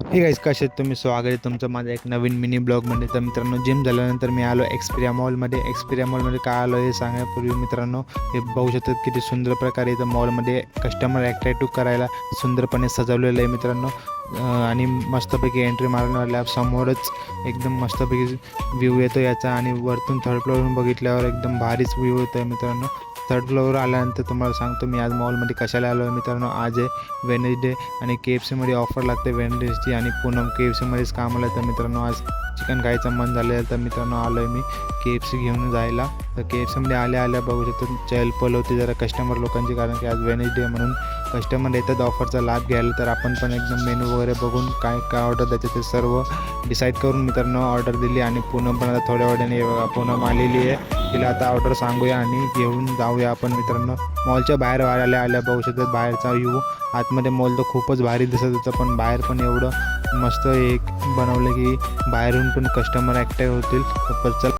हे गाईज, कसे आहेत तुम्ही? स्वागत आहे तुमचं माझ्या एक नवीन मिनी ब्लॉगमध्ये. तर मित्रांनो, जिम झाल्यानंतर मी आलो एक्सपिरिया मॉलमध्ये. एक्सपिरिया मॉलमध्ये काय आलो हे सांगण्यापूर्वी मित्रांनो, हे बघू शकतात किती सुंदर प्रकारे इथं मॉलमध्ये कस्टमर ॲट्रॅक्टिव्ह करायला सुंदरपणे सजवलेलं आहे मित्रांनो. आणि मस्तपैकी एंट्री मारण्याला समोरच एकदम मस्तपैकी व्ह्यू येतो याचा, आणि वरतून थर्ड फ्लोअरवरून बघितल्यावर एकदम भारीच व्ह्यू येतो आहे मित्रांनो. थर्ड फ्लोअरवर आल्यानंतर तुम्हाला सांगतो मी आज मॉलमध्ये कशाला आलो आहे मित्रांनो. आज आहे वेडनेसडे आणि KFCमध्ये ऑफर लागते वेडनेसची, आणि पूनम KFCमध्येच कामाला. तर मित्रांनो आज चिकन खायचं मन झालं तर मित्रांनो आलो आहे मी KFC घेऊन जायला. तर KFCमध्ये आल्या बघू शकतो चहलपहल होती जरा कस्टमर लोकांची, कारण की आज वेडनेसडे म्हणून कस्टमर येतात ऑफरचा लाभ घ्यायला. तर आपण पण एकदम मेनू वगैरे बघून काय काय ऑर्डर द्यायचं ते सर्व डिसाईड करून मित्रांनो ऑर्डर दिली. आणि पूनम पण आता थोड्या वेळाने पूनम आलेली आहे, तिला आता ऑर्डर सांगूया आणि घेऊन जाऊया आपण मित्रांनो. मॉलच्या बाहेर आल्या बघू शकतात बाहेरचा व्ह्यू. आतमध्ये मॉल तर खूपच भारी दिसत होतं, पण बाहेर पण एवढं मस्त एक बनवलं की बाहेरून पण कस्टमर ॲक्टिव्ह होतील. तर चल